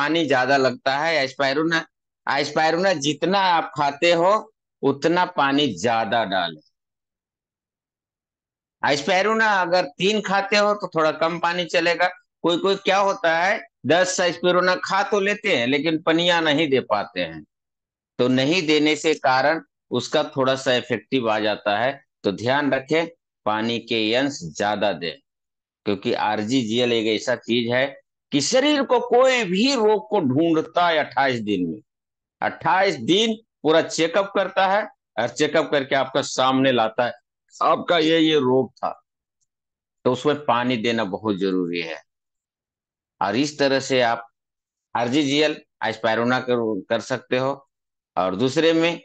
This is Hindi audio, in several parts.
पानी ज्यादा लगता है। एस्पायरुना, एस्पायरुना जितना आप खाते हो उतना पानी ज्यादा डालें। एस्पायरुना अगर 3 खाते हो तो थोड़ा कम पानी चलेगा। कोई कोई क्या होता है, 10 एस्पायरुना खा तो लेते हैं लेकिन पनिया नहीं दे पाते हैं। तो नहीं देने से कारण उसका थोड़ा सा इफेक्टिव आ जाता है। तो ध्यान रखें, पानी के अंश ज्यादा दें। क्योंकि आरजीजीएल एक ऐसा चीज है कि शरीर को कोई भी रोग को ढूंढता है 28 दिन में। 28 दिन पूरा चेकअप करता है, और चेकअप करके आपका सामने लाता है आपका ये रोग था। तो उसमें पानी देना बहुत जरूरी है। और इस तरह से आप आरजीजीएल एस्पायरुना कर सकते हो। और दूसरे में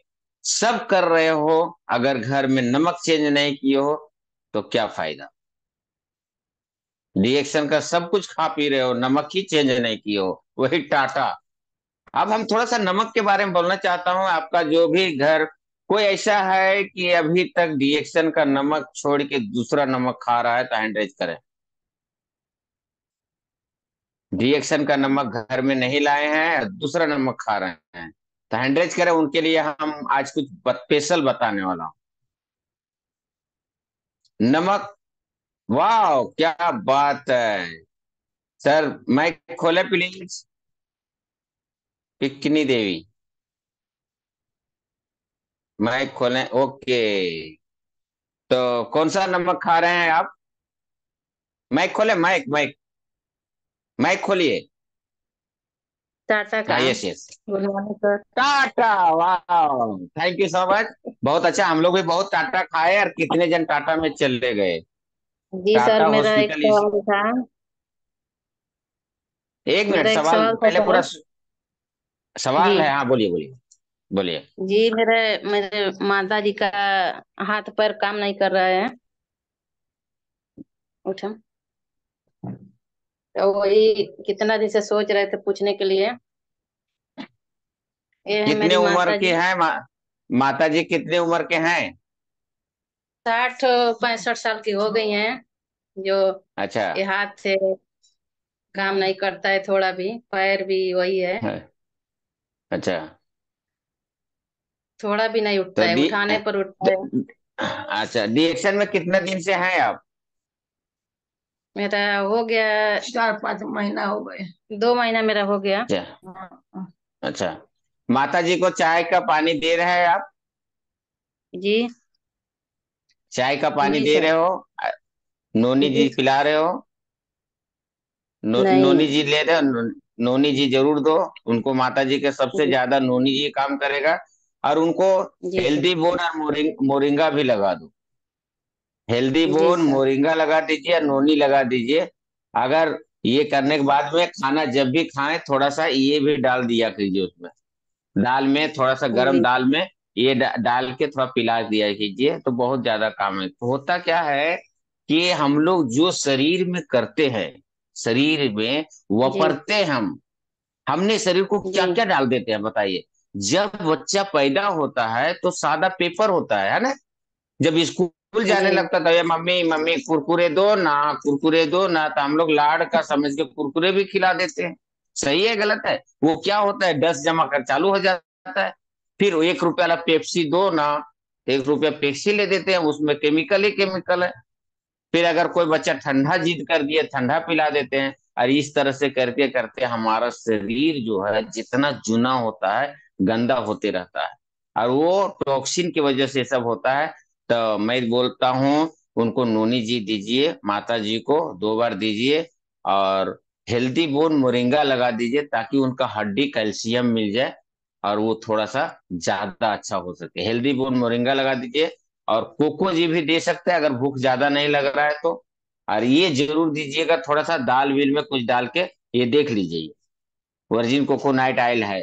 सब कर रहे हो, अगर घर में नमक चेंज नहीं किए हो तो क्या फायदा। रिएक्शन का सब कुछ खा पी रहे हो, नमक ही चेंज नहीं किए हो, वही टाटा। अब हम थोड़ा सा नमक के बारे में बोलना चाहता हूँ। आपका जो भी घर, कोई ऐसा है कि अभी तक रिएक्शन का नमक छोड़ के दूसरा नमक खा रहा है तो हैंड रेज करें। रिएक्शन का नमक घर में नहीं लाए हैं, दूसरा नमक खा रहे हैं, तो हैंड रेज करें। उनके लिए हम आज कुछ स्पेशल बताने वाला हूँ। नमक, वाह क्या बात है। सर माइक खोले प्लीज। पिकनी देवी, माइक खोलें, ओके। तो कौन सा नमक खा रहे हैं आप? माइक खोले, माइक माइक माइक खोलिए। टाटा हाँ, का। Yes yes. Good morning sir. Tata, वाह, थैंक यू सो मच। बहुत अच्छा, हम लोग भी बहुत टाटा खाए और कितने जन टाटा में चले गए। जी सर, टाटा मेरा एक हॉस्पिटल इस, सवाल था। 1 मिनट, मेरा एक सवाल सवाल था पहले सर। पूरा जी। सवाल है, हाँ बोलिए बोलिए बोलिए। जी, मेरे मेरे माता जी का हाथ पैर काम नहीं कर रहा है। उठा। तो वही कितना दिन से सोच रहे थे पूछने के लिए। ये है कितने मेरी उम्र माता के जी। हैं माता जी कितने उम्र के हैं? 60 65 साल की हो गई हैं। जो अच्छा। ये हाथ से काम नहीं करता है, थोड़ा भी पैर भी वही है। हाँ, अच्छा। थोड़ा भी नहीं उठता तो है, डी उठाने पर उठता है। ड- अच्छा, डीएक्शन में कितने दिन से हैं आप? मेरा हो गया 4 5 महीना हो गए। 2 महीना मेरा हो गया। अच्छा। हाँ। अच्छा, माता जी को चाय का पानी दे रहे हैं आप? जी। चाय का पानी जी दे सर। रहे हो? नोनी जी। जी पिला रहे हो? नोनी नहीं। जी ले रहे हो? नोनी जी जरूर दो। उनको माता जी के सबसे जी। ज्यादा नोनी जी काम करेगा। और उनको जी सर। हेल्दी बोन और मोरिंगा भी लगा दो। हेल्दी जी बोन सर। मोरिंगा लगा दीजिए, नोनी लगा दीजिए। अगर ये करने के बाद में खाना जब भी खाएं थोड़ा सा ये भी डाल दिया कीजिए उसमें। दाल में थोड़ा सा, गरम जी। दाल में ये डाल के थोड़ा पिला दिया कीजिए तो बहुत ज्यादा काम है। तो होता क्या है कि हम लोग जो शरीर में करते हैं, शरीर में जी। वपरते हम, हमने शरीर को क्या जी। क्या डाल देते हैं बताइए। जब बच्चा पैदा होता है तो सादा पेपर होता है ना। जब स्कूल जाने जी। लगता था, ये मम्मी मम्मी कुरकुरे दो ना, कुरकुरे दो ना, तो हम लोग लाड़ का समझ के कुरकुरे भी खिला देते हैं। सही है गलत है? वो क्या होता है, डस्ट जमा कर चालू हो जाता है। फिर 1 रुपया वाला पेप्सी दो ना, 1 रुपया पेप्सी ले देते हैं, उसमें केमिकल ही केमिकल है। फिर अगर कोई बच्चा ठंडा जिद कर दिया, ठंडा पिला देते हैं। और इस तरह से करते करते हमारा शरीर जो है जितना जूना होता है, गंदा होते रहता है। और वो टॉक्सिन की वजह से सब होता है। तो मैं बोलता हूँ, उनको नोनी जी दीजिए, माता जी को 2 बार दीजिए। और हेल्दी बोन मोरिंगा लगा दीजिए ताकि उनका हड्डी कैल्शियम मिल जाए और वो थोड़ा सा ज्यादा अच्छा हो सके। हेल्दी बोन मोरिंगा लगा दीजिए। और कोको जी भी दे सकते हैं अगर भूख ज्यादा नहीं लग रहा है तो। और ये जरूर दीजिएगा, थोड़ा सा दाल बील में कुछ डाल के, ये देख लीजिए, वर्जिन कोकोनट ऑयल है,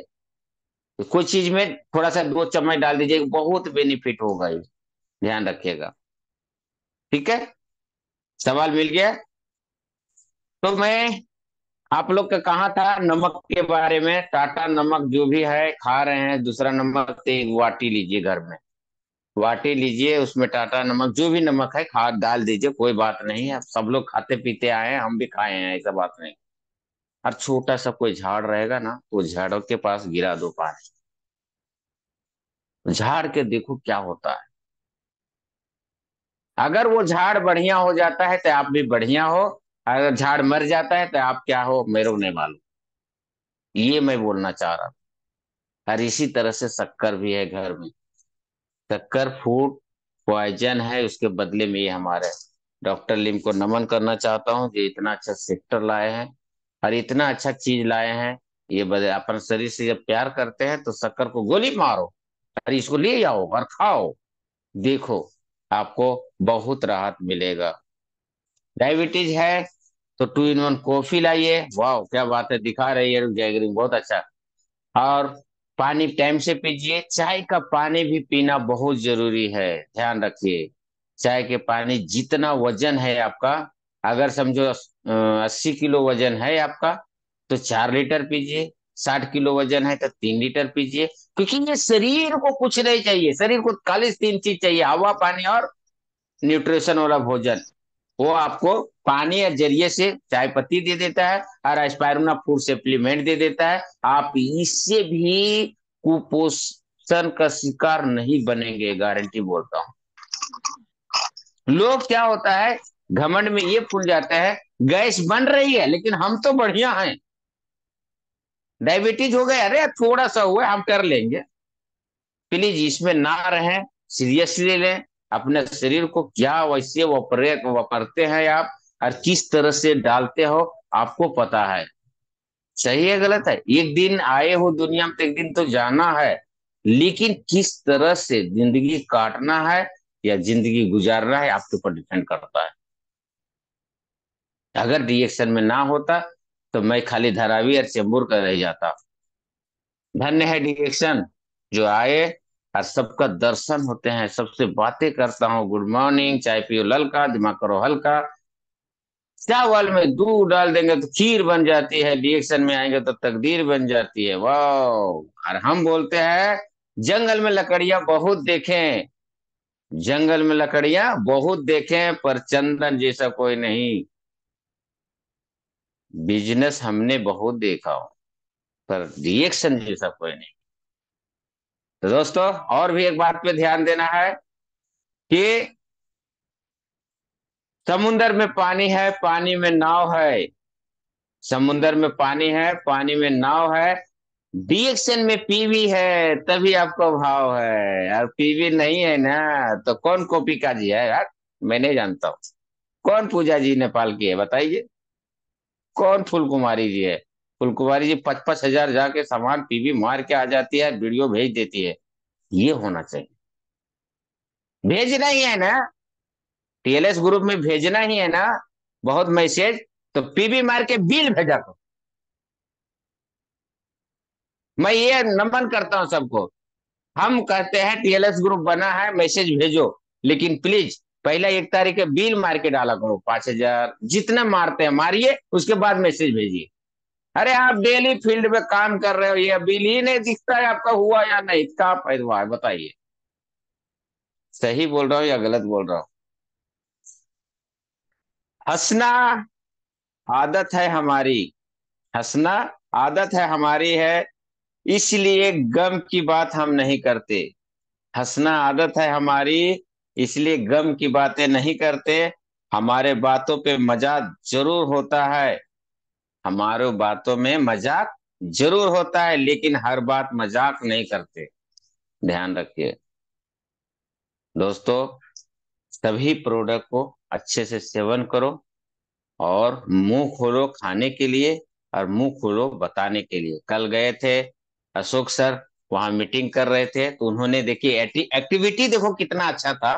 तो कुछ चीज में थोड़ा सा 2 चम्मच डाल दीजिए, बहुत बेनिफिट होगा ये। ध्यान रखिएगा। ठीक है, सवाल मिल गया। तो मैं आप लोग का कहा था नमक के बारे में, टाटा नमक जो भी है खा रहे हैं, दूसरा नमक से एक वाटी लीजिए घर में। वाटी लीजिए, उसमें टाटा नमक जो भी नमक है खा डाल दीजिए, कोई बात नहीं है। सब लोग खाते पीते आए हैं, हम भी खाए हैं, ऐसा बात नहीं। और छोटा सा कोई झाड़ रहेगा ना, वो झाड़ों के पास गिरा दो पानी, झाड़ के देखो क्या होता है। अगर वो झाड़ बढ़िया हो जाता है तो आप भी बढ़िया हो, अगर झाड़ मर जाता है तो आप क्या हो मेरे को नहीं मालूम। ये मैं बोलना चाह रहा था। और इसी तरह से शक्कर भी है घर में। शक्कर फूड पॉइजन है, उसके बदले में ये हमारे डॉक्टर लिम को नमन करना चाहता हूँ, जो इतना अच्छा सेक्टर लाए हैं और इतना अच्छा चीज लाए हैं। ये बदले अपन शरीर से जब प्यार करते हैं तो शक्कर को गोली मारो और इसको ले आओ और खाओ, देखो आपको बहुत राहत मिलेगा। डायबिटीज है तो 2 in 1 कॉफी लाइए, वाह क्या बात है, दिखा रही है जैगरिंग, बहुत अच्छा। और पानी टाइम से पीजिए, चाय का पानी भी पीना बहुत जरूरी है, ध्यान रखिए। चाय के पानी जितना वजन है आपका, अगर समझो 80 किलो वजन है आपका तो 4 लीटर पीजिए, 60 किलो वजन है तो 3 लीटर पीजिए। क्योंकि ये शरीर को कुछ नहीं चाहिए, शरीर को खाली 3 चीज चाहिए, हवा पानी और न्यूट्रिशन वाला भोजन। वो आपको पानी के जरिए से चाय पत्ती दे देता है और एस्पायरुना फूड सप्लीमेंट दे देता है। आप इससे भी कुपोषण का शिकार नहीं बनेंगे, गारंटी बोलता हूँ। लोग क्या होता है, घमंड में ये भूल जाता है गैस बन रही है लेकिन हम तो बढ़िया हैं, डायबिटीज हो गया, अरे थोड़ा सा हुआ हम कर लेंगे। प्लीज इसमें ना रहें, सीरियसली लें अपने शरीर को, क्या वैसे वापरते हैं आप और किस तरह से डालते हो, आपको पता है सही है गलत है। एक दिन आए हो दुनिया में तो एक दिन तो जाना है, लेकिन किस तरह से जिंदगी काटना है या जिंदगी गुजारना है आपके ऊपर डिपेंड करता है। अगर रिएक्शन में ना होता तो मैं खाली धारावी और चेंबूर का रह जाता। धन्य है डिएक्शन जो आए और सबका दर्शन होते हैं, सबसे बातें करता हूँ, गुड मॉर्निंग, चाय पियो ललका, दिमाग करो हल्का। चावल में दूध डाल देंगे तो खीर बन जाती है, रिएक्शन में आएंगे तो तकदीर बन जाती है, वाह। और हम बोलते हैं जंगल में लकड़ियां बहुत देखें, जंगल में लकड़ियां बहुत देखें पर चंदन जैसा कोई नहीं। बिजनेस हमने बहुत देखा हो पर रिएक्शन जैसा कोई नहीं। तो दोस्तों और भी एक बात पे ध्यान देना है कि समुंदर में पानी है, पानी में नाव है, समुंदर में पानी है, पानी में नाव है, रिएक्शन में पीवी है तभी आपको भाव है, और पीवी नहीं है ना तो कौन कॉपी का जी है यार, मैं नहीं जानता हूँ। कौन पूजा जी नेपाल की है बताइए, कौन फूल कुमारी जी है। फूल कुमारी जी 5-5 हजार जाके सामान पीवी मार के आ जाती है, वीडियो भेज देती है। ये होना चाहिए, भेजना ही है ना, टीएलएस ग्रुप में भेजना ही है ना बहुत मैसेज, तो पीवी मार के बिल भेजा करो। मैं ये नमन करता हूं सबको। हम कहते हैं टीएलएस ग्रुप बना है मैसेज भेजो, लेकिन प्लीज पहला 1 तारीख के बिल मार के डाला करो, 5 हजार जितना मारते हैं मारिए, उसके बाद मैसेज भेजिए। अरे आप डेली फील्ड में काम कर रहे हो, ये बिल ही नहीं दिखता है आपका हुआ या नहीं, क्या पैदा है बताइए, सही बोल रहा हूँ या गलत बोल रहा हूँ। हंसना आदत है हमारी, हंसना आदत है हमारी है, इसलिए गम की बात हम नहीं करते। हंसना आदत है हमारी, इसलिए गम की बातें नहीं करते। हमारे बातों पे मजाक जरूर होता है, हमारे बातों में मजाक जरूर होता है, लेकिन हर बात मजाक नहीं करते, ध्यान रखिए दोस्तों। सभी प्रोडक्ट को अच्छे से सेवन करो और मुंह खोलो खाने के लिए और मुंह खोलो बताने के लिए। कल गए थे अशोक सर, वहां मीटिंग कर रहे थे तो उन्होंने देखी एक्टिविटी देखो कितना अच्छा था,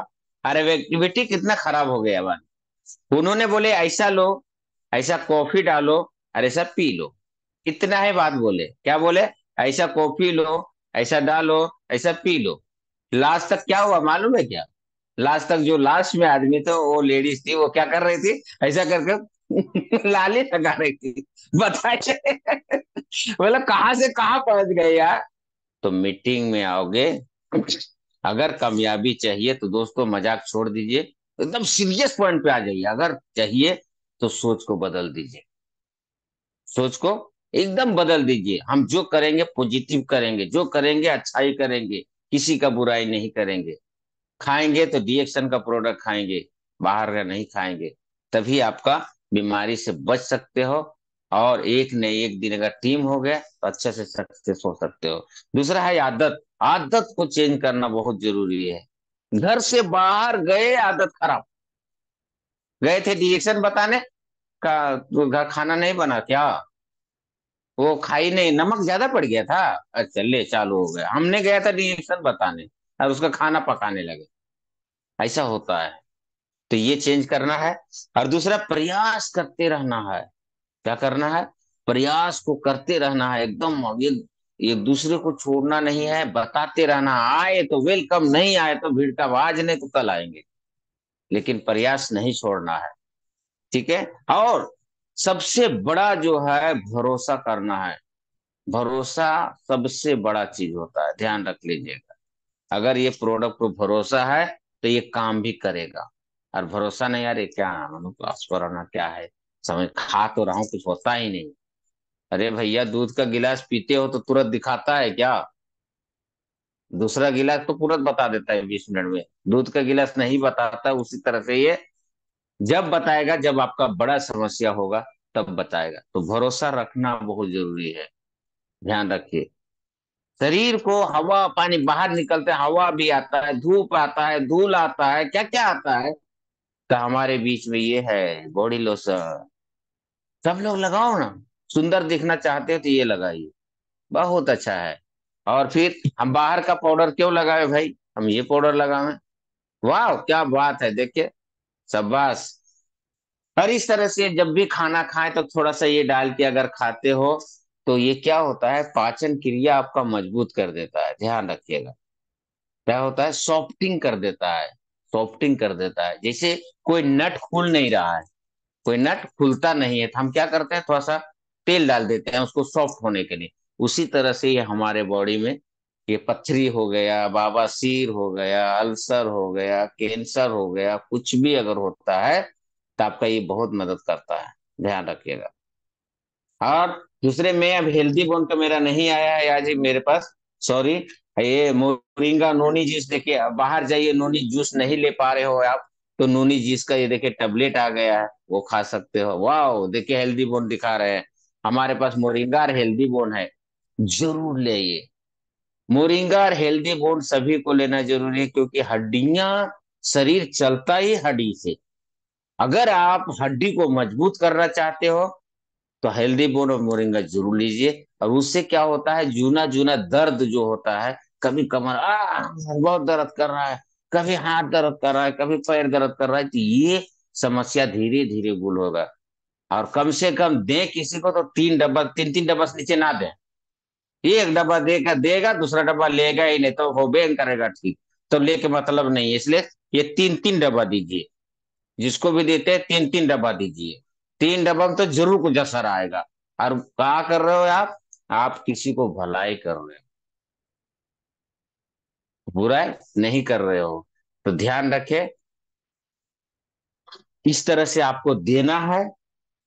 अरे वो एक्टिविटी कितना खराब हो गया बात। उन्होंने बोले ऐसा लो, ऐसा कॉफी डालो और ऐसा पी लो, इतना है बात, बोले क्या बोले, ऐसा कॉफी लो, ऐसा डालो, ऐसा पी लो। लास्ट तक क्या हुआ मालूम है क्या, लास्ट तक जो लास्ट में आदमी थे वो लेडीज थी, वो क्या कर रही थी, ऐसा करके लाली लगा रही थी, बताइए मतलब कहाँ से कहाँ पहुंच गए यार। तो मीटिंग में आओगे, अगर कामयाबी चाहिए तो दोस्तों मजाक छोड़ दीजिए, एकदम सीरियस पॉइंट पे आ जाइए, अगर चाहिए तो सोच को बदल दीजिए। सोच को एकदम बदल दीजिए। हम जो करेंगे पॉजिटिव करेंगे, जो करेंगे अच्छाई करेंगे, किसी का बुराई नहीं करेंगे। खाएंगे तो डीएक्शन का प्रोडक्ट खाएंगे, बाहर का नहीं खाएंगे। तभी आपका बीमारी से बच सकते हो। और एक न एक दिन अगर टीम हो गया तो अच्छे से सक्सेस हो सकते हो। दूसरा है आदत। आदत को चेंज करना बहुत जरूरी है। घर से बाहर गए, आदत खराब। गए थे डीएक्शन बताने का, तो घर खाना नहीं बना क्या? वो खाई नहीं, नमक ज्यादा पड़ गया था। अच्छा ले, चालू हो गया। हमने गया था डीएक्शन बताने और उसका खाना पकाने लगे। ऐसा होता है। तो ये चेंज करना है। और दूसरा, प्रयास करते रहना है। क्या करना है? प्रयास को करते रहना है एकदम। ये दूसरे को छोड़ना नहीं है, बताते रहना। आए तो वेलकम, नहीं आए तो भीड़ का, आज नहीं तो कल आएंगे, लेकिन प्रयास नहीं छोड़ना है। ठीक है। और सबसे बड़ा जो है, भरोसा करना है। भरोसा सबसे बड़ा चीज होता है, ध्यान रख लीजिएगा। अगर ये प्रोडक्ट को भरोसा है तो ये काम भी करेगा। और भरोसा नहीं, यार ये क्या क्लास कराना क्या है, समझ खा तो रहा हूँ, कुछ होता ही नहीं। अरे भैया, दूध का गिलास पीते हो तो तुरंत दिखाता है क्या? दूसरा गिलास तो तुरंत बता देता है 20 मिनट में। दूध का गिलास नहीं बताता। उसी तरह से ये जब बताएगा, जब आपका बड़ा समस्या होगा तब बताएगा। तो भरोसा रखना बहुत जरूरी है। ध्यान रखिए। शरीर को हवा पानी बाहर निकलते हैं, हवा भी आता है, धूप आता है, धूल आता है, क्या क्या आता है। तो हमारे बीच में ये है बॉडी लोशन। सब लोग लगाओ ना। सुंदर दिखना चाहते हो तो ये लगाइए, बहुत अच्छा है। और फिर हम बाहर का पाउडर क्यों लगाए भाई, हम ये पाउडर लगावे। वाह क्या बात है, देखिए। शाबाश। और इस तरह से जब भी खाना खाएं तो थोड़ा सा ये डाल के अगर खाते हो तो ये क्या होता है, पाचन क्रिया आपका मजबूत कर देता है। ध्यान रखिएगा। क्या होता है, सॉफ्टिंग कर देता है। सॉफ्टिंग कर देता है। जैसे कोई नट खुल नहीं रहा है, कोई नट खुलता नहीं है, तो हम क्या करते हैं, थोड़ा सा तेल डाल देते हैं उसको सॉफ्ट होने के लिए। उसी तरह से ये हमारे बॉडी में, ये पथरी हो गया, बवासीर हो गया, अल्सर हो गया, कैंसर हो गया, कुछ भी अगर होता है तो आपका ये बहुत मदद करता है। ध्यान रखिएगा। और दूसरे में, अब हेल्दी बोन का मेरा नहीं आया है आज ही मेरे पास, सॉरी। ये मोरिंगा नोनी जूस, देखिए अब बाहर जाइए, नोनी जूस नहीं ले पा रहे हो आप, तो नोनी जूस का ये देखिए टैबलेट आ गया है, वो खा सकते हो। वाह, देखिए हेल्दी बोन दिखा रहे हैं। हमारे पास मोरिंगा और हेल्दी बोन है, जरूर ले ये। मोरिंगा और हेल्दी बोन सभी को लेना जरूरी है, क्योंकि हड्डियां, शरीर चलता ही हड्डी से। अगर आप हड्डी को मजबूत करना चाहते हो तो हेल्दी बोन और मोरिंगा जरूर लीजिए। और उससे क्या होता है, जूना जूना दर्द जो होता है, कभी कमर बहुत दर्द कर रहा है, कभी हाथ दर्द कर रहा है, कभी पैर दर्द कर रहा है, तो ये समस्या धीरे धीरे दूर होगा। और कम से कम दे किसी को तो 3 डब्बा, 3 3 डब्बा से नीचे ना दें। एक डब्बा देगा देगा, दूसरा डब्बा लेगा ही नहीं तो हो बेन करेगा ठीक। तो लेके मतलब नहीं है, इसलिए ये 3 3 डब्बा दीजिए। जिसको भी देते हैं 3 3 डब्बा दीजिए। 3 डब्बा में तो जरूर कुछ असर आएगा। और क्या कर रहे हो आप किसी को भलाई कर रहे हो, बुराई नहीं कर रहे हो। तो ध्यान रखें, इस तरह से आपको देना है।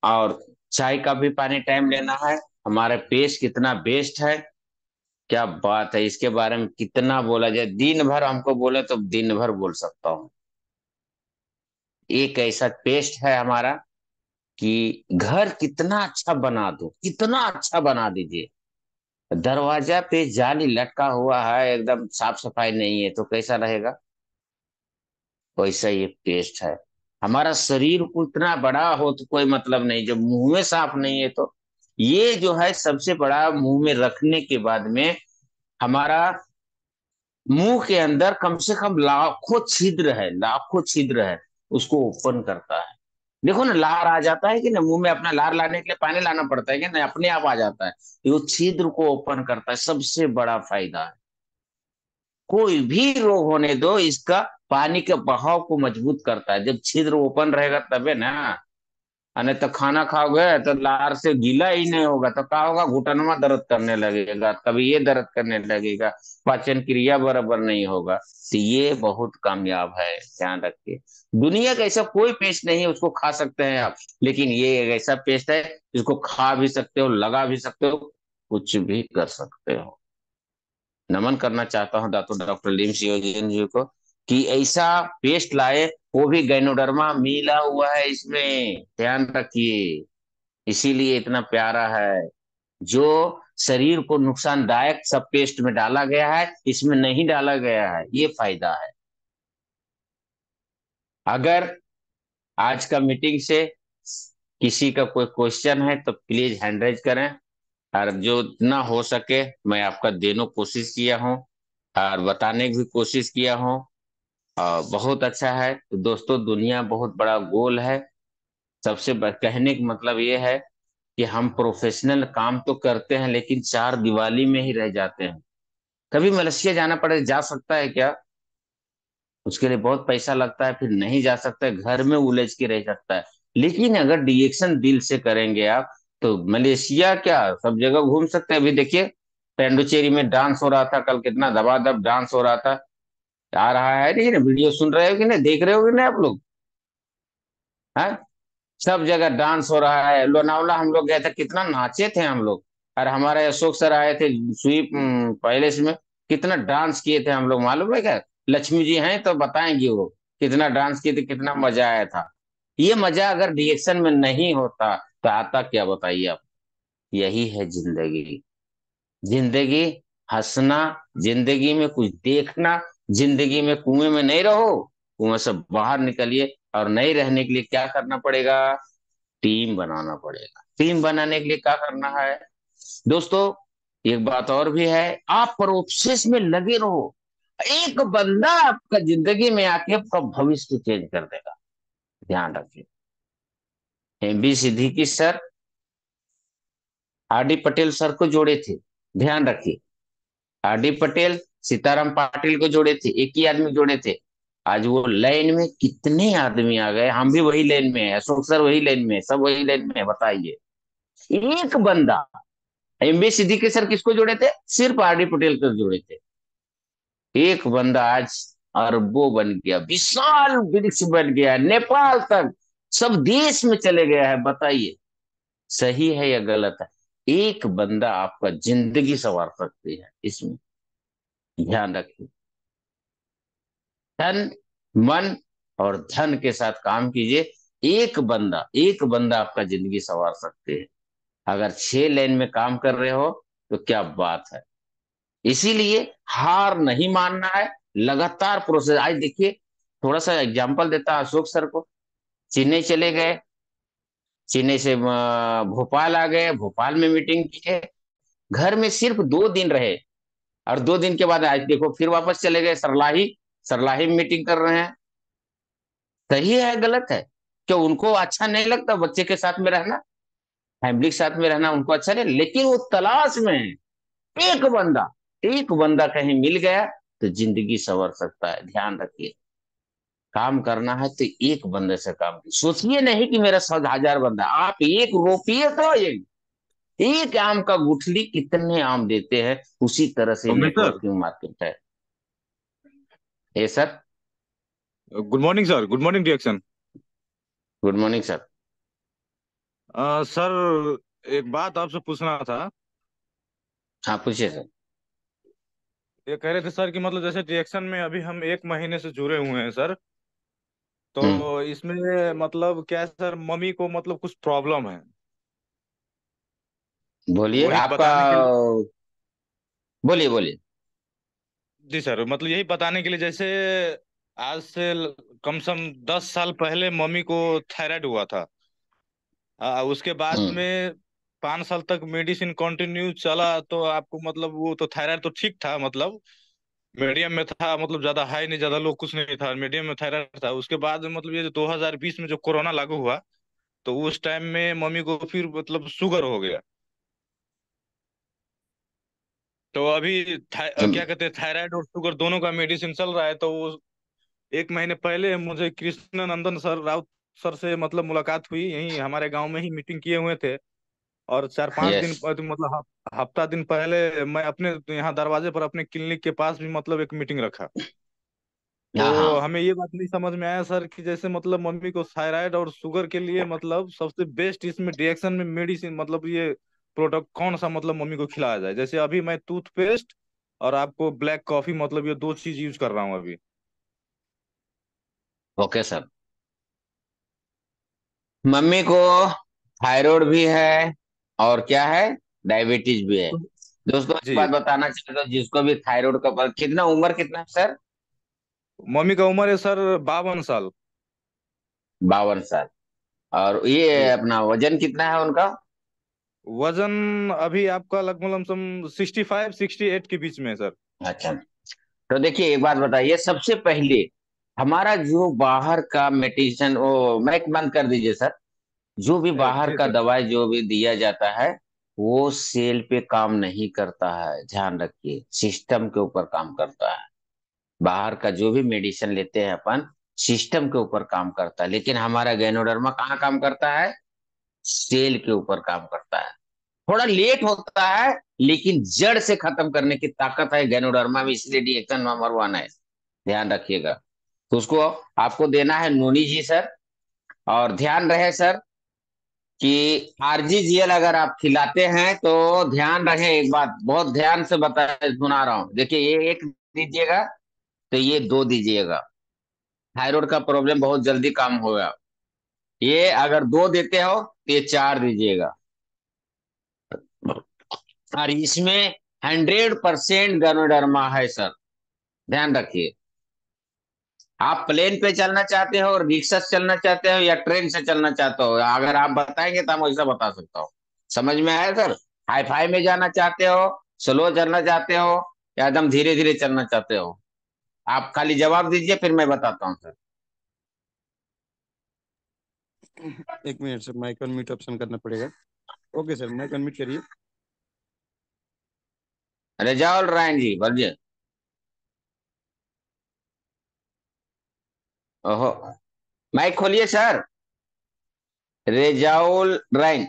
और चाय का भी पानी टाइम लेना है। हमारा पेस्ट कितना बेस्ट है, क्या बात है, इसके बारे में कितना बोला जाए, दिन भर हमको बोले तो दिन भर बोल सकता हूँ। एक ऐसा पेस्ट है हमारा कि घर कितना अच्छा बना दो, कितना अच्छा बना दीजिए, दरवाजा पे जाली लटका हुआ है, एकदम साफ सफाई नहीं है तो कैसा रहेगा। वैसा ये पेस्ट है। हमारा शरीर को इतना बड़ा हो तो कोई मतलब नहीं, जब मुंह में साफ नहीं है तो ये जो है सबसे बड़ा। मुंह में रखने के बाद में हमारा मुंह के अंदर कम से कम लाखों छिद्र है, लाखों छिद्र है, उसको ओपन करता है। देखो ना, लार आ जाता है कि ना, मुंह में अपना लार लाने के लिए पानी लाना पड़ता है कि ना, अपने आप आ जाता है। ये वो छिद्र को ओपन करता है, सबसे बड़ा फायदा है। कोई भी रोग होने दो, इसका पानी के बहाव को मजबूत करता है। जब छिद्र ओपन रहेगा तबे ना। और नहीं तो खाना खाओगे तो लार से गीला ही नहीं होगा तो क्या होगा, घुटनवा दर्द करने लगेगा, कभी ये दर्द करने लगेगा, पाचन क्रिया बराबर नहीं होगा। तो ये बहुत कामयाब है, ध्यान रखिए। दुनिया का ऐसा कोई पेस्ट नहीं है उसको खा सकते हैं आप, लेकिन ये एक ऐसा पेस्ट है जिसको खा भी सकते हो, लगा भी सकते हो, कुछ भी कर सकते हो। नमन करना चाहता हूँ डॉक्टर लिम सियोजन जी को कि ऐसा पेस्ट लाए, वो भी गैनोडर्मा मिला हुआ है इसमें, ध्यान रखिए। इसीलिए इतना प्यारा है। जो शरीर को नुकसानदायक सब पेस्ट में डाला गया है, इसमें नहीं डाला गया है, ये फायदा है। अगर आज का मीटिंग से किसी का कोई क्वेश्चन है तो प्लीज हैंड रेज करें, और जो इतना हो सके मैं आपका देने की कोशिश किया हूँ और बताने की भी कोशिश किया हूँ। बहुत अच्छा है। तो दोस्तों, दुनिया बहुत बड़ा गोल है। कहने का मतलब ये है कि हम प्रोफेशनल काम तो करते हैं लेकिन चार दीवारी में ही रह जाते हैं। कभी मलेशिया जाना पड़े, जा सकता है क्या? उसके लिए बहुत पैसा लगता है, फिर नहीं जा सकता है, घर में उलझ के रह सकता है। लेकिन अगर डिएक्शन दिल से करेंगे आप, तो मलेशिया क्या सब जगह घूम सकते हैं। अभी देखिए, पेंडुचेरी में डांस हो रहा था कल, कितना दबादब डांस हो रहा था। आ रहा है नहीं ना, वीडियो सुन रहे हो कि नहीं, देख रहे हो कि नहीं आप लोग? हाँ, सब जगह डांस हो रहा है। लोनावला हम लोग गए थे, कितना नाचे थे हम लोग। और हमारे अशोक सर आए थे स्वीप पैलेस में, कितना डांस किए थे हम लोग, मालूम है क्या? लक्ष्मी जी हैं तो बताएंगी वो, कितना डांस किए थे, कितना मजा आया था। ये मजा अगर रिएक्शन में नहीं होता तो आता क्या, बताइए आप। यही है जिंदगी। जिंदगी हंसना, जिंदगी में कुछ देखना, जिंदगी में कुएं में नहीं रहो, कुएं से बाहर निकलिए। और नहीं रहने के लिए क्या करना पड़ेगा? टीम बनाना पड़ेगा। टीम बनाने के लिए क्या करना है दोस्तों? एक बात और भी है, आप प्रोसेस में लगे रहो। एक बंदा आपका जिंदगी में आके आपका भविष्य चेंज कर देगा, ध्यान रखिए। MB Siddiqui sir RD Patel sir को जोड़े थे, ध्यान रखिए। आरडी पटेल सीताराम पाटिल को जोड़े थे, एक ही आदमी जोड़े थे। आज वो लाइन में कितने आदमी आ गए, हम भी वही लाइन में है, अशोक सर वही लाइन में है, सब वही लाइन में है, बताइए। एक बंदा। एमबी सिद्दीकी सर किसको जोड़े थे? सिर्फ आरडी पटेल को जोड़े थे। एक बंदा आज अरबों बन गया, विशाल वृक्ष बन गया, नेपाल तक, सब देश में चले गया है, बताइए सही है या गलत है? एक बंदा आपका जिंदगी संवार सकती है, इसमें ध्यान रखिए। तन, मन और धन के साथ काम कीजिए। एक बंदा आपका जिंदगी संवार सकते हैं। अगर 6 लाइन में काम कर रहे हो तो क्या बात है। इसीलिए हार नहीं मानना है, लगातार प्रोसेस। आज देखिए, थोड़ा सा एग्जांपल देता अशोक सर को। चेन्नई चले गए, चेन्नई से भोपाल आ गए, भोपाल में मीटिंग किए, घर में सिर्फ 2 दिन रहे, और 2 दिन के बाद आज देखो फिर वापस चले गए सरलाही। सरलाही में मीटिंग कर रहे हैं। सही है गलत है? क्या उनको अच्छा नहीं लगता बच्चे के साथ में रहना, फैमिली के साथ में रहना उनको अच्छा नहीं? लेकिन वो तलाश में है। एक बंदा, एक बंदा कहीं मिल गया तो जिंदगी संवर सकता है, ध्यान रखिए। काम करना है तो एक बंदे से काम कीजिए, सोचिए नहीं कि मेरा 100,000 बंदा, आप एक रोपिए तो एक आम का गुठली कितने आम देते हैं, उसी तरह से उमेश सर। नेटवर्किंग मार्केट है। ये sir. Good morning sir, good morning डिएक्शन। Good morning sir. सर, एक बात आपसे पूछना था। हाँ पूछिए सर। ये कह रहे थे सर कि मतलब जैसे डिएक्शन में अभी हम 1 महीने से जुड़े हुए हैं सर। हम्म। तो इसमें मतलब क्या है सर, मम्मी को मतलब कुछ प्रॉब्लम है। बोलिए वही आपका, बताने के लिए। बोलिए बोलिए। जी सर, मतलब यही बताने के लिए जैसे आज से कम से कम 10 साल पहले मम्मी को थायराइड हुआ था। उसके बाद हम्म। में 5 साल तक मेडिसिन कंटिन्यू चला, तो आपको मतलब वो तो थायराइड तो ठीक था, मतलब मीडियम में था, मतलब ज्यादा हाई नहीं ज्यादा लो कुछ नहीं था, मीडियम में थायराइड था। उसके बाद में मतलब ये जो 2020 में जो कोरोना लागू हुआ, तो उस टाइम में मम्मी को फिर मतलब शुगर हो गया। तो अभी क्या कहते हैं, थायराइड और शुगर दोनों का मेडिसिन चल रहा है। तो वो 1 महीने पहले मुझे कृष्णानंदन सर राउत सर से मतलब मुलाकात हुई, यहीं हमारे गांव में ही मीटिंग किए हुए थे। और 4-5 दिन यस। मतलब हफ्ता दिन पहले मैं अपने यहाँ दरवाजे पर अपने क्लिनिक के पास भी मतलब एक मीटिंग रखा। हाँ तो हाँ। हमें ये बात नहीं समझ में आया सर कि जैसे मतलब मम्मी को थायराइड और शुगर के लिए मतलब सबसे बेस्ट इसमें रिएक्शन में मेडिसिन मतलब ये प्रोडक्ट कौन सा मतलब मम्मी को खिलाया जाए। जैसे अभी मैं टूथपेस्ट और आपको ब्लैक कॉफी मतलब ये दो चीज यूज कर रहा हूँ अभी। Okay sir. मम्मी को थायराइड भी है और क्या है, डायबिटीज भी है। दोस्तों एक जी। बात बताना चाहता हूँ, जिसको भी थायराइड का कितना उम्र कितना है सर? मम्मी का उम्र है सर 52 साल। 52 साल। और ये जी। अपना वजन कितना है उनका? वजन अभी आपका लगभग लमसम 65-68 के बीच में है सर। अच्छा। तो देखिए एक बात बताइए, सबसे पहले हमारा जो बाहर का मेडिसिन, वो माइक बंद कर दीजिए सर। जो भी बाहर जी का सर। दवाई जो भी दिया जाता है, वो सेल पे काम नहीं करता है, ध्यान रखिए, सिस्टम के ऊपर काम करता है। बाहर का जो भी मेडिसिन लेते हैं अपन, सिस्टम के ऊपर काम करता है, लेकिन हमारा गैनोडर्मा कहाँ काम करता है? सेल के ऊपर काम करता है। थोड़ा लेट होता है, लेकिन जड़ से खत्म करने की ताकत है गैनोडर्मा में, इसलिए रिएक्शन नंबर 1 है। ध्यान रखिएगा। तो उसको आपको देना है नोनी जी सर। और ध्यान रहे सर कि आरजीजीएल अगर आप खिलाते हैं तो ध्यान रहे, एक बात बहुत ध्यान से बता सुना रहा हूँ, देखिए ये एक दीजिएगा तो ये 2 दीजिएगा। थायराइड का प्रॉब्लम बहुत जल्दी काम होगा। ये अगर 2 देते हो तो ये 4 दीजिएगा। और इसमें 100% गनोडर्मा है सर, ध्यान रखिए। आप प्लेन पे चलना चाहते हो, रिक्शा से चलना चाहते हो, या ट्रेन से चलना चाहते हो, अगर आप बताएंगे तो हम वैसा बता सकता हूँ। समझ में आया सर? हाई फाई में जाना चाहते हो, स्लो चलना चाहते हो, या एकदम धीरे धीरे चलना चाहते हो? आप खाली जवाब दीजिए, फिर मैं बताता हूँ sir. 1 minute sir, mike unmute option करना पड़ेगा। ओके सर, माइक अनम्यूट करिए। रेजाउल रायन जी बोलिए। ओहो, माइक खोलिए सर। रेजाउल रायन।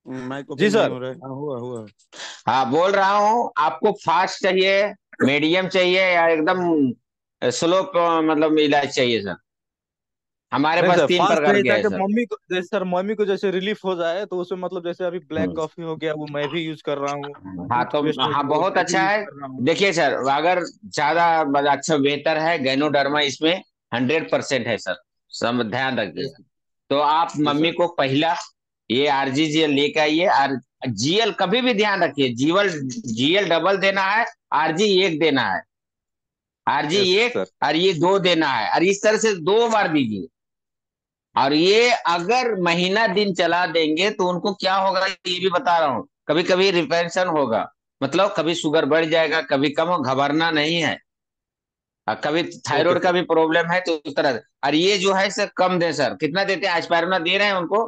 माइक जी ओपन नहीं सर। हो रहा है। हाँ, हुआ हुआ। हाँ बोल रहा हूँ, आपको फास्ट चाहिए, मीडियम चाहिए, या एकदम स्लो मतलब इलाज चाहिए सर? हमारे नहीं पास सर, 3 फास्ट प्रकार नहीं के है ताकि सर। मम्मी को जैसे सर मम्मी को जैसे रिलीफ हो जाए तो उसमें मतलब जैसे अभी ब्लैक हम्म। कॉफी हो गया वो मैं भी यूज कर रहा हूँ। हाँ तो, टूथपेस्ट हो हाँ गया वो बहुत मैं भी अच्छा यूज है। कर रहा हूँ। देखिए सर, अगर ज्यादा अच्छा बेहतर है गैनोडर्मा, इसमें 100% है सर। सब ध्यान जी रखिए। सर। तो आप जी मम्मी सर। को पहला ये आरजीजीएल लेके आइए। आर जीएल कभी भी ध्यान रखिए, जीवल जीएल डबल देना है, आरजी एक देना है। आरजी यस एक सर। और ये 2 देना है, और इस तरह से 2 बार दीजिए। और ये अगर महीना दिन चला देंगे तो उनको क्या होगा ये भी बता रहा हूँ, कभी कभी रिपेंशन होगा, मतलब कभी शुगर बढ़ जाएगा, कभी कम हो, घबराना नहीं है। और कभी ओके थायराइड का सर। भी प्रॉब्लम है तो उस तरह। और ये जो है सर कम दे सर, कितना देते हैं, एस्पायरना दे रहे हैं उनको?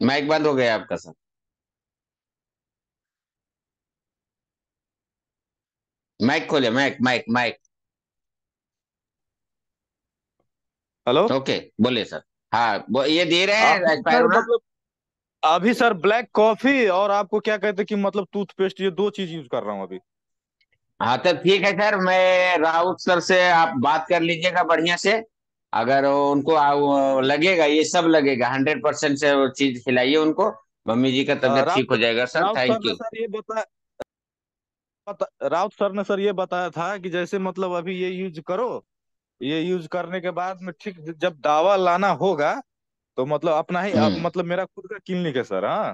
माइक बंद हो गया आपका सर। माइक खोले, mike mike mike. Hello. Okay बोलिए सर। हाँ ये दे रहे हैं अभी सर एस्पायरना। मतलब अभी सर ब्लैक कॉफी और आपको क्या कहते हैं कि मतलब टूथपेस्ट ये दो चीज यूज कर रहा हूँ अभी। हाँ तो ठीक है सर, मैं राउत सर से आप बात कर लीजिएगा बढ़िया से। अगर उनको लगेगा, ये सब लगेगा, 100% से वो चीज खिलाइए उनको। मम्मी जी का तबीयत ठीक हो राउत जाएगा सर, राउत सर थैंक ने यू। सर ये राउत सर ने सर ये बताया था कि जैसे मतलब अभी ये यूज करो, ये यूज करने के बाद में ठीक जब दावा लाना होगा तो मतलब अपना ही अब हम्म। मतलब मेरा खुद का क्लिनिक है सर। हाँ।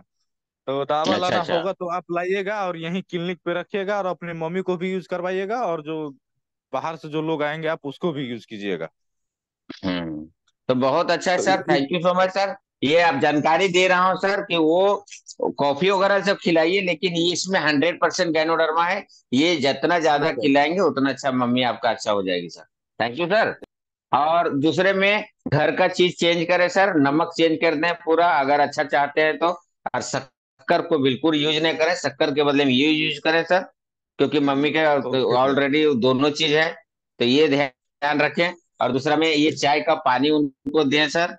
तो दावा अच्छा लाना अच्छा। होगा तो आप लाइएगा और यहीं क्लिनिक पे रखिएगा और अपने मम्मी को भी यूज करवाइएगा और जो बाहर से जो लोग आएंगे आप उसको भी यूज कीजिएगा। हम्म। तो बहुत अच्छा है तो sir, thank you so much sir. ये आप जानकारी दे रहा हूँ सर कि वो कॉफी वगैरह सब खिलाइए, लेकिन ये इसमें 100% गैनोडर्मा है। ये जितना जी ज्यादा सर। खिलाएंगे उतना अच्छा, मम्मी आपका अच्छा हो जाएगी सर। Thank you sir. और दूसरे में, घर का चीज चेंज करें सर, नमक चेंज कर दें पूरा अगर अच्छा चाहते हैं तो। और शक्कर को बिल्कुल यूज नहीं करें, शक्कर के बदले में ये यूज करें सर। क्योंकि मम्मी के ओके सर। ऑलरेडी दोनों चीज है। तो ये ध्यान रखें। और दूसरा में ये चाय का पानी उनको दें सर,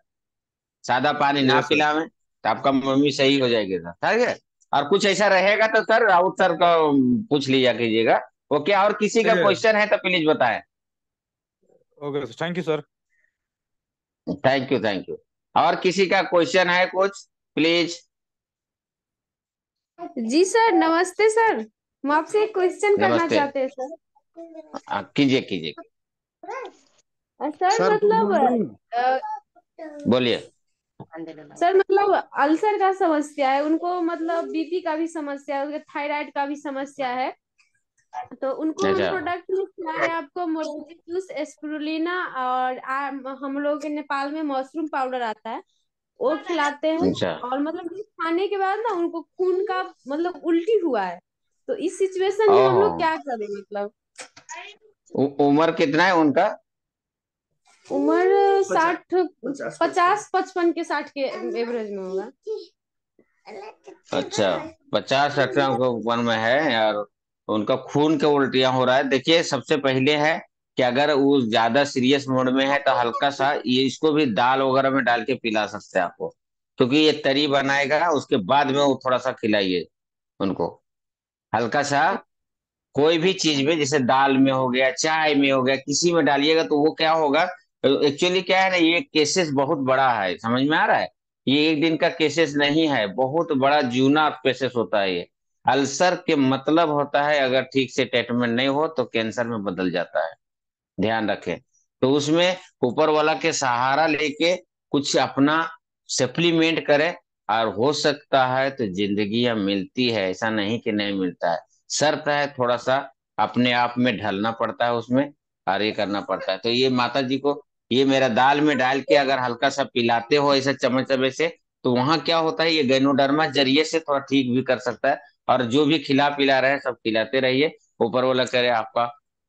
सादा पानी ना यस सर। पिलावें, तो आपका मम्मी सही हो जाएगी सर, ठीक है। और कुछ ऐसा रहेगा तो सर राउत सर का पूछ लिया कीजिएगा। ओके, और किसी का चलिए। क्वेश्चन है तो प्लीज बताएं। Okay sir, thank you sir. Thank you, thank you. और किसी का क्वेश्चन है कुछ, प्लीज। जी सर, नमस्ते सर। हम आपसे एक क्वेश्चन करना नमस्ते। चाहते हैं सर। कीजिए कीजिए। सर सर गुड मतलब मॉर्निंग। अ, बोलिए। सर मतलब अल्सर का समस्या है उनको, मतलब बीपी का भी समस्या है, उनके थायराइड का भी समस्या है। तो उनको हम अच्छा। प्रोडक्ट में खिला रहे हैं आपको मोरिंगा जूस, एस्पिरुलिना, और हम लोग के नेपाल में मशरूम पाउडर आता है, वो खिलाते हैं। अच्छा। और मतलब ये खाने के बाद ना उनको खून का मतलब उल्टी हुआ है। तो इस सिचुएशन में हम ओहो। लोग क्या करें मतलब? उम्र कितना है उनका? उम्र 60, 50, 55 के 60 के एवरेज में होगा। अच्छा, 50-60 के ऊपर में है यार। उनका खून के उल्टियां हो रहा है। देखिए, सबसे पहले है कि अगर वो ज्यादा सीरियस मोड में है तो हल्का सा ये इसको भी दाल वगैरह में डाल के पिला सकते हैं आपको, क्योंकि ये तरी बनाएगा। उसके बाद में वो थोड़ा सा खिलाइए उनको, हल्का सा। कोई भी चीज में, जैसे दाल में हो गया, चाय में हो गया, किसी में डालिएगा तो वो क्या होगा। एक्चुअली क्या है ना, ये केसेस बहुत बड़ा है, समझ में आ रहा है। ये एक दिन का केसेस नहीं है, बहुत बड़ा जूना केसेस होता है ये। अल्सर के मतलब होता है, अगर ठीक से ट्रीटमेंट नहीं हो तो कैंसर में बदल जाता है। ध्यान रखें। तो उसमें ऊपर वाला के सहारा लेके कुछ अपना सप्लीमेंट करें। और हो सकता है तो जिंदगी मिलती है, ऐसा नहीं कि नहीं मिलता है। शर्त है थोड़ा सा अपने आप में ढलना पड़ता है उसमें, और ये करना पड़ता है। तो ये माता जी को ये मेरा दाल में डाल के अगर हल्का सा पिलाते हो ऐसे चम्मच चम्मच से, तो वहां क्या होता है, ये गैनोडर्मा जरिए से थोड़ा ठीक भी कर सकता है। और जो भी खिला पिला रहे हैं सब खिलाते रहिए, ऊपर वाला करे आपका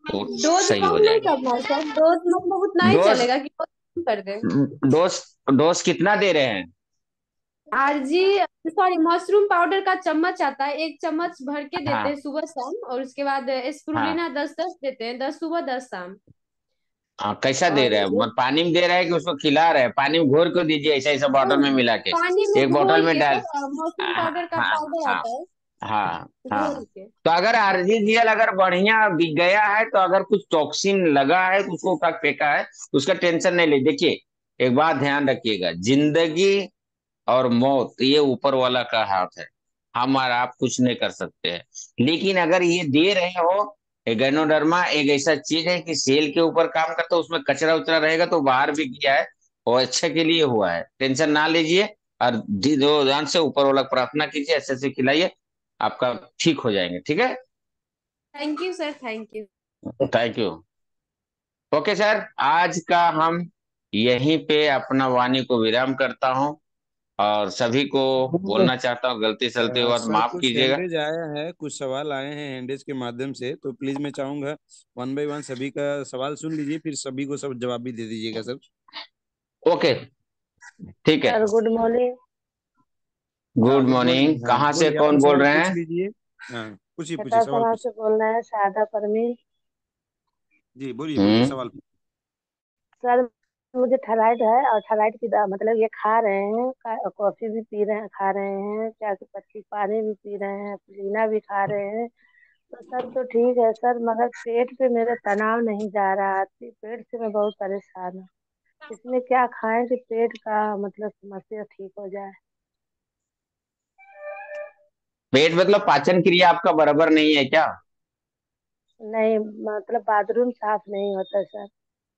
वो डोज सही कम हो नहीं जाएंगे। करना है सर, डोज मतलब उतना ही डोज चलेगा कि डोज कम कर दें। डोज डोज कितना दे रहे हैं? आरजी, सॉरी, मशरूम पाउडर का चम्मच आता है, एक चम्मच भर के देते हैं हाँ सुबह शाम, और उसके बाद हाँ एस्पिरुलिना 10-10 देते हैं, 10 सुबह 10 शाम। हाँ। कैसा दे और रहे हैं, मतलब पानी में दे रहे हैं कि उसको खिला रहे हैं? पानी में घोर को दीजिए, ऐसा ऐसा बॉटल में मिला के। पानी में एक बोतल घोल में के डाल। सर, मशरूम हाँ पाउडर का हाँ पाउडर हाँ आता है, हाँ घोल हाँ। के। तो अगर आरजीजीएल अगर बढ़िया बिक गया है, तो अगर कुछ टॉक्सिन लगा है तो उसको उठा के फेंका है, उसका टेंशन नहीं ले। देखिए, एक बात ध्यान रखिएगा, जिंदगी और मौत ये ऊपर वाला का हाथ है। हम और आप कुछ नहीं कर सकते हैं। लेकिन अगर ये दे रहे हो, गैनोडर्मा एक ऐसा चीज है कि सेल के ऊपर काम करता है, उसमें कचरा उचरा रहेगा तो बाहर भी गया है, और अच्छे के लिए हुआ है, टेंशन ना लीजिए। और दो ध्यान से ऊपर वाला प्रार्थना कीजिए, अच्छे से खिलाइए, आपका ठीक हो जाएंगे, ठीक है। Thank you sir, thank you. Thank you. Okay sir, आज का हम यहीं पे अपना वाणी को विराम करता हूँ। और सभी को बोलना चाहता हूँ, गलती सलती हुआ तो सर माफ कुछ कीजिएगा। हैंडेज आया है, कुछ सवाल आए हैं हैंडेज के माध्यम से, तो प्लीज मैं चाहूंगा वन बाय वन सभी का सवाल सुन लीजिए, फिर सभी को सब जवाब भी दे दीजिएगा सर। ओके, ठीक है। Sir good morning. हाँ गुड गुड मॉर्निंग, मॉर्निंग। हाँ कहाँ से बोलिए, कौन अपना बोल सवाल रहे पूछ हैं? लीजिए। हाँ पूछिए पूछिए छठा सवाल समाज से पूछिए। बोल रहे हैं, शारदा परमीन। जी बोलिए बोलिए हम्म। सवाल। सर मुझे थायराइड है, और थायराइड की मतलब ये खा रहे हैं, कॉफी भी पी रहे हैं, खा रहे हैं, चाय की पत्ती पानी भी पी रहे हैं, पुदीना भी खा रहे हैं। तो सब तो ठीक है सर, मगर पेट पे मेरे तनाव नहीं जा रहा, पेट से मैं बहुत परेशान हूँ। इसमें क्या खाएं कि पेट का मतलब समस्या ठीक हो जाए? पेट मतलब पाचन क्रिया आपका बराबर नहीं है क्या? नहीं, मतलब बाथरूम साफ नहीं होता सर।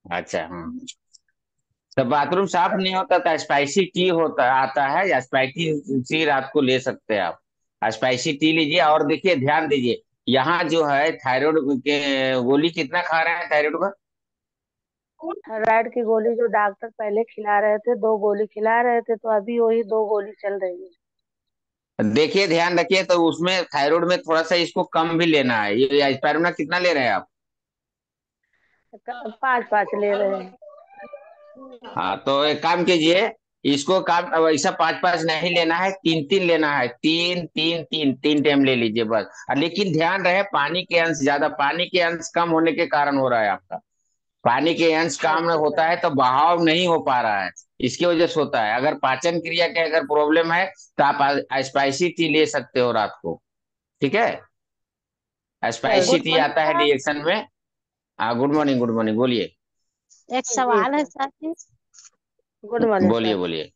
अच्छा, हाँ। तो बाथरूम साफ नहीं होता तो स्पाइसी टी होता आता है, या स्पाइसी टी रात को ले सकते हैं आप। स्पाइसी टी लीजिए। और देखिए, ध्यान दीजिए, यहाँ जो है थायराइड के गोली कितना खा रहे हैं थायराइड का? थायराइड की गोली जो डॉक्टर पहले खिला रहे थे, 2 गोली खिला रहे थे, तो अभी वही 2 गोली चल रही है। देखिए, ध्यान रखिए, तो उसमें थायराइड में थोड़ा सा इसको कम भी लेना है। ये एस्पाइरुलिना कितना ले रहे हैं आप? 5-5 ले रहे हैं। हाँ, तो एक काम कीजिए, इसको काम अब ऐसा 5-5 नहीं लेना है, 3-3 लेना है, 3-3-3 टाइम ले लीजिए बस। लेकिन ध्यान रहे पानी के अंश ज्यादा, पानी के अंश कम होने के कारण हो रहा है आपका। पानी के अंश काम अच्छा होता सर। है तो बहाव नहीं हो पा रहा है, इसकी वजह से होता है। अगर पाचन क्रिया के अगर प्रॉब्लम है तो आप स्पाइसी टी ले सकते हो रात को, ठीक है। Sir spicy good T morning आता है सर। रिएक्शन में। हाँ, गुड मॉर्निंग, गुड मॉर्निंग, बोलिए। एक जी सवाल है सर। सर जी। गुड मॉर्निंग बोलिए सर। बोलिए।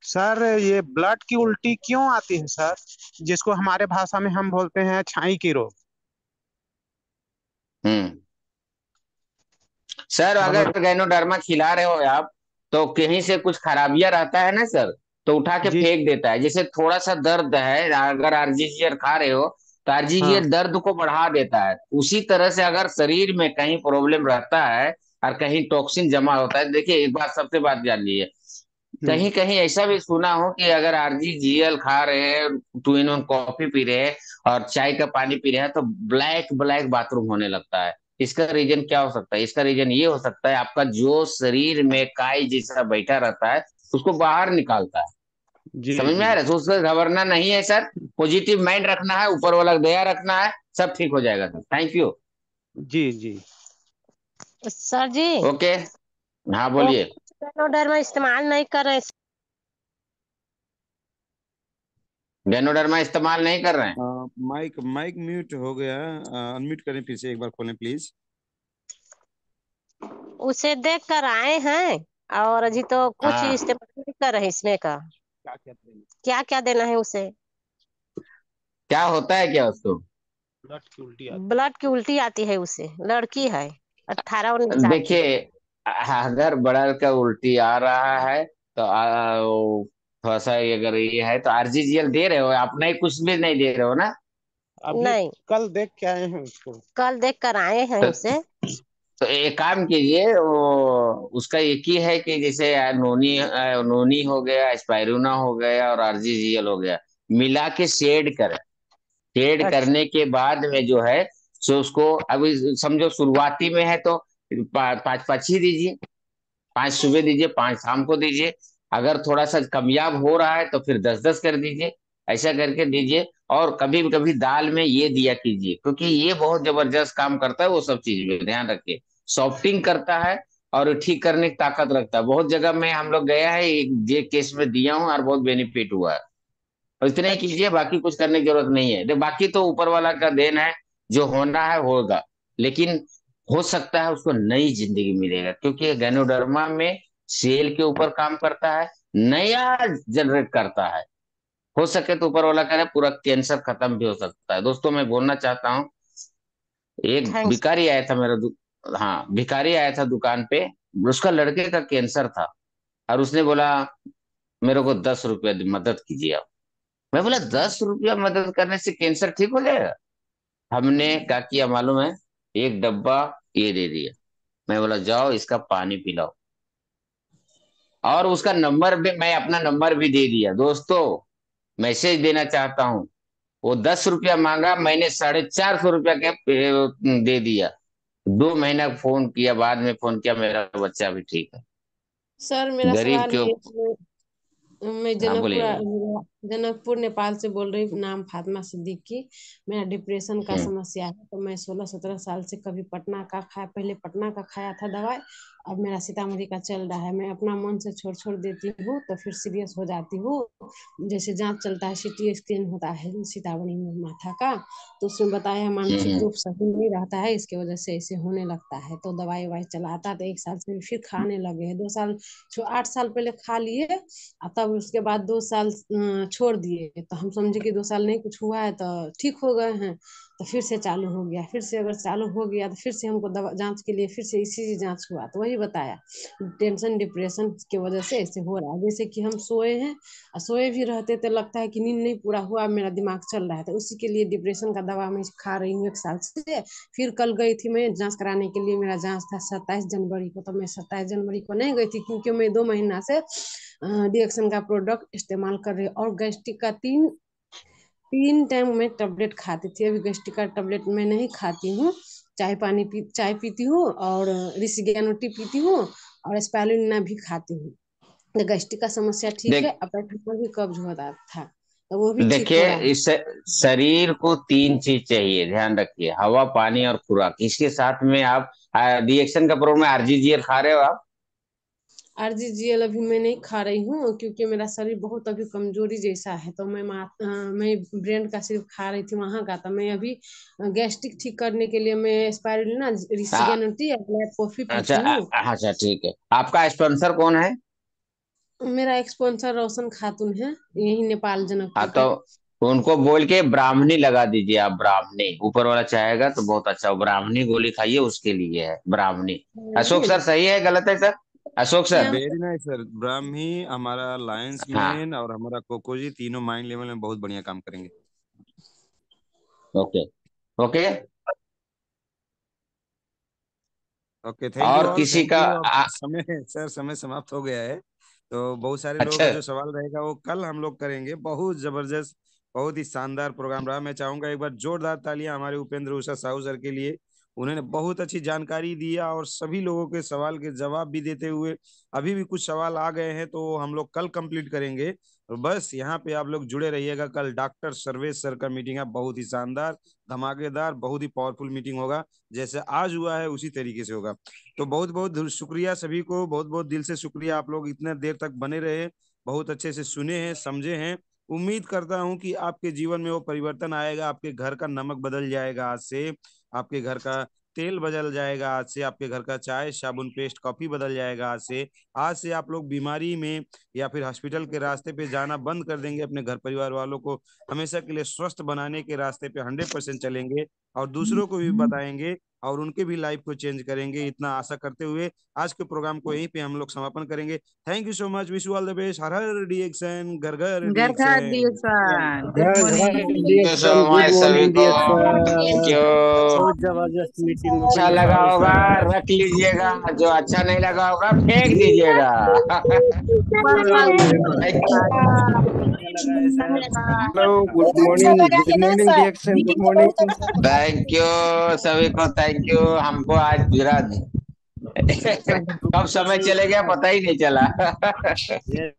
सर ये ब्लड की उल्टी क्यों आती है सर, जिसको हमारे भाषा में हम बोलते हैं छाई की रोग। हम्म। सर और अगर गैनोडर्मा खिला रहे हो आप, तो कहीं से कुछ खराबियां रहता है ना सर, तो उठा के जी फेंक देता है। जैसे थोड़ा सा दर्द है, अगर आरजीजीएल खा रहे हो तो हाँ आरजीजीएल दर्द को बढ़ा देता है। उसी तरह से अगर शरीर में कहीं प्रॉब्लम रहता है और कहीं टॉक्सिन जमा होता है, देखिए एक बात सबसे बात जान लीजिए, हम्म, कहीं कहीं ऐसा भी सुना हो कि अगर आरजीजीएल खा रहे हैं, 2 in 1 कॉफी पी रहे हैं और चाय का पानी पी रहे हैं, तो ब्लैक ब्लैक बाथरूम होने लगता है। इसका रीजन क्या हो सकता है? इसका रीजन ये हो सकता है, आपका जो शरीर में काई जैसा बैठा रहता है उसको बाहर निकालता है। जी समझ में जी आ रहा है? तो उससे घबराना नहीं है सर, पॉजिटिव माइंड रखना है, ऊपर वाला दया रखना है, सब ठीक हो जाएगा सर। Thank you. जी जी। Sir ji okay. हाँ वो बोलिए। डर में इस्तेमाल नहीं कर रहे। गैनोडर्मा इस्तेमाल नहीं कर रहे हैं? माइक माइक म्यूट हो गया, अनम्यूट करें, फिर से एक बार खोलें प्लीज। उसे देख कर आए हैं और अभी तो कुछ हाँ। इस्तेमाल नहीं कर रहे इसमें का। क्या कहते हैं, क्या क्या देना है उसे। क्या होता है क्या उसको? ब्लड की उल्टी आती ब्लड की उल्टी आती है उसे, लड़की है 18-19 साल की। देखिए, अगर ब्लड का उल्टी आ रहा है तो थोड़ा सा अगर ये है तो आरजीजीएल दे रहे हो आप? नहीं, कुछ भी नहीं दे रहे हो ना? है। अभी नहीं, कल देख के आए हैं उसको। कल देख कर आए हैं तो, उसे। तो एक काम कीजिए, वो उसका एक ही है कि जैसे नोनी नोनी हो गया, स्पाइरुना हो गया और आरजीजीएल हो गया, मिला के शेड करें। शेड अच्छा करने के बाद में जो है, सो उसको अभी समझो शुरुआती में है तो 5-5 ही दीजिए, 5 सुबह दीजिए, 5 शाम को दीजिए। अगर थोड़ा सा कमयाब हो रहा है तो फिर 10-10 कर दीजिए, ऐसा करके दीजिए। और कभी कभी दाल में ये दिया कीजिए, क्योंकि ये बहुत जबरदस्त काम करता है, वो सब चीज में ध्यान रखिए। सॉफ्टिंग करता है और ठीक करने की ताकत रखता है। बहुत जगह में हम लोग गया है, ये केस में दिया हूँ और बहुत बेनिफिट हुआ है। और इतना ही अच्छा। कीजिए, बाकी कुछ करने की जरूरत नहीं है। बाकी तो ऊपर वाला का देन है, जो होना है होगा। लेकिन हो सकता है उसको नई जिंदगी मिलेगा, क्योंकि गैनोडर्मा में सेल के ऊपर काम करता है, नया जनरेट करता है। हो सके तो ऊपर वाला करे, पूरा कैंसर खत्म भी हो सकता है। दोस्तों मैं बोलना चाहता हूँ, एक थैंक्स। भिखारी आया था हाँ, भिखारी आया था दुकान पे। उसका लड़के का कैंसर था और उसने बोला मेरे को 10 रुपया मदद कीजिए आप। मैं बोला 10 रुपया मदद करने से कैंसर ठीक हो जाएगा? हमने क्या किया मालूम है? एक डब्बा ये दे दिया। मैं बोला जाओ इसका पानी पिलाओ, और उसका नंबर भी, मैं अपना नंबर भी दे दिया। दोस्तों मैसेज देना चाहता हूँ, वो 10 रुपया मांगा, मैंने 450 रुपया के दे दिया। 2 महीना फोन किया, बाद में फोन किया, मेरा बच्चा भी ठीक है। सर मेरा गरीब सवाल के ये ऊपर। मैं हाँ बोलिए बोलिए। जनकपुर नेपाल से बोल रही हूँ। नाम फातिमा सिद्दीकी। मेरा डिप्रेशन का हम्म समस्या है। तो मैं 16-17 साल से कभी पटना का खाया, पहले पटना का खाया था दवाई। अब मेरा सीतामढ़ी का चल रहा है। मैं अपना मन से छोड़ छोड़ देती हूँ तो फिर सीरियस हो जाती हूँ। जैसे जांच चलता है, सीटी स्कैन होता है सीतामढ़ी में माथा का, तो उसमें बताया है मानसिक हम्म रूप सही नहीं रहता है, इसके वजह से ऐसे होने लगता है। तो दवाई वाई चलाता तो 1 साल से फिर खाने लगे हैं। 2 साल 8 साल पहले खा लिए, तब उसके बाद 2 साल छोड़ दिए। तो हम समझे कि 2 साल नहीं कुछ हुआ है तो ठीक हो गए हैं। तो फिर से चालू हो गया। फिर से अगर चालू हो गया तो फिर से हमको दवा जांच के लिए फिर से इसी जांच हुआ, तो वही बताया टेंशन डिप्रेशन की वजह से ऐसे हो रहा है। जैसे कि हम सोए हैं और सोए भी रहते तो लगता है कि नींद नहीं पूरा हुआ, मेरा दिमाग चल रहा है। तो उसी के लिए डिप्रेशन का दवा मैं खा रही हूँ 1 साल से। फिर कल गई थी मैं जांच कराने के लिए, मेरा जांच था 27 जनवरी को। तो मैं 27 जनवरी को नहीं गई थी, क्योंकि मैं 2 महीना से डिएक्शन का प्रोडक्ट इस्तेमाल कर रही हूँ। और गैस्ट्रिक का 3 टाइम मैं टेबलेट खाती थी। अभी गैस्ट्रिक का टेबलेट मैं नहीं खाती हूँ। चाय पीती हूँ और रिसिगेनोटी पीती हूँ और स्पाइरुलिना भी खाती हूँ। गैस्ट्रिक का समस्या ठीक है, देख और पेट में भी कब्ज हो रहा था तो वो भी ठीक हो देखिए, रहा है। इस शरीर को तीन चीज चाहिए, ध्यान रखिए, हवा, पानी और खुराक। इसके साथ में आप रिएक्शन का प्रॉब्लम, आरजीजीएल खा रहे हो आप? आरजीजीएल अभी मैं नहीं खा रही हूँ, क्योंकि मेरा शरीर बहुत अभी कमजोरी जैसा है, तो मैं ब्रेन का सिर्फ खा रही थी वहां का। तो मैं अभी गैस्ट्रिक ठीक करने के लिए मैं स्पाइरुलिना, आ, रिशिगेनुटी और ब्लैक कॉफी अच्छा, पीती हूँ। अच्छा ठीक है। आपका स्पॉन्सर कौन है? मेरा एक स्पॉन्सर रोशन खातून है, यही नेपाल हाँ, जनकपुर तो का। उनको बोल के ब्राह्मणी लगा दीजिए आप, ब्राह्मणी ऊपर वाला चाहेगा तो बहुत अच्छा, वो ब्राह्मणी गोली खाइए, उसके लिए है ब्राह्मणी। अशोक नहीं, सर सही है गलत है सर? अशोक नहीं, sir. Very nice sir. Brahmi, हमारा लायंस हाँ, मैन और हमारा कोकोजी तीनों माइंड लेवल में बहुत बढ़िया काम करेंगे। Okay, okay. Okay, thank you और ऑल, किसी थैंक का यू। अब समय सर, समय समाप्त हो गया है। तो बहुत सारे लोगों अच्छा, का जो सवाल रहेगा वो कल हम लोग करेंगे। बहुत जबरदस्त, बहुत ही शानदार प्रोग्राम रहा। मैं चाहूंगा एक बार जोरदार तालियां हमारे उपेंद्र उषा साहू सर के लिए। उन्होंने बहुत अच्छी जानकारी दिया और सभी लोगों के सवाल के जवाब भी देते हुए। अभी भी कुछ सवाल आ गए हैं तो हम लोग कल कंप्लीट करेंगे। और बस यहाँ पे आप लोग जुड़े रहिएगा, कल डॉक्टर सर्वेश सर का मीटिंग है, बहुत ही शानदार, धमाकेदार, बहुत ही पावरफुल मीटिंग होगा। जैसे आज हुआ है उसी तरीके से होगा। तो बहुत बहुत शुक्रिया सभी को, बहुत बहुत दिल से शुक्रिया, आप लोग इतने देर तक बने रहे, बहुत अच्छे से सुने हैं, समझे हैं। उम्मीद करता हूं कि आपके जीवन में वो परिवर्तन आएगा, आपके घर का नमक बदल जाएगा आज से, आपके घर का तेल बदल जाएगा आज से, आपके घर का चाय साबुन पेस्ट कॉफी बदल जाएगा आज से। आज से आप लोग बीमारी में या फिर हॉस्पिटल के रास्ते पे जाना बंद कर देंगे, अपने घर परिवार वालों को हमेशा के लिए स्वस्थ बनाने के रास्ते पे 100% चलेंगे और दूसरों को भी बताएंगे और उनके भी लाइफ को चेंज करेंगे। इतना आशा करते हुए आज के प्रोग्राम को यहीं पे हम लोग समापन करेंगे। Thank you so much, wish you all the best. हर हर डीएक्शन, घर घर घर घर डीएक्शन। डिएक्शन, गुड घर घर मॉर्निंग। थैंक यू सो डिएक्शन, गुड मच सभी मॉर्निंग को। थैंक डिएक्शन। यू। बहुत जबरदस्त मीटिंग अच्छा उपेंद्र लगा साहू होगा सर। रख लीजिएगा, जो अच्छा नहीं लगा होगा फेंक दीजिएगा। पर्सनल अच्छा लगा है sir. Hello, good morning, good morning डिएक्शन, गुड मॉर्निंग। थैंक यू सभी को, थैंक यू। हमको आज पूरा कब समय सुपर चले गया सुपर। पता ही नहीं चला। ये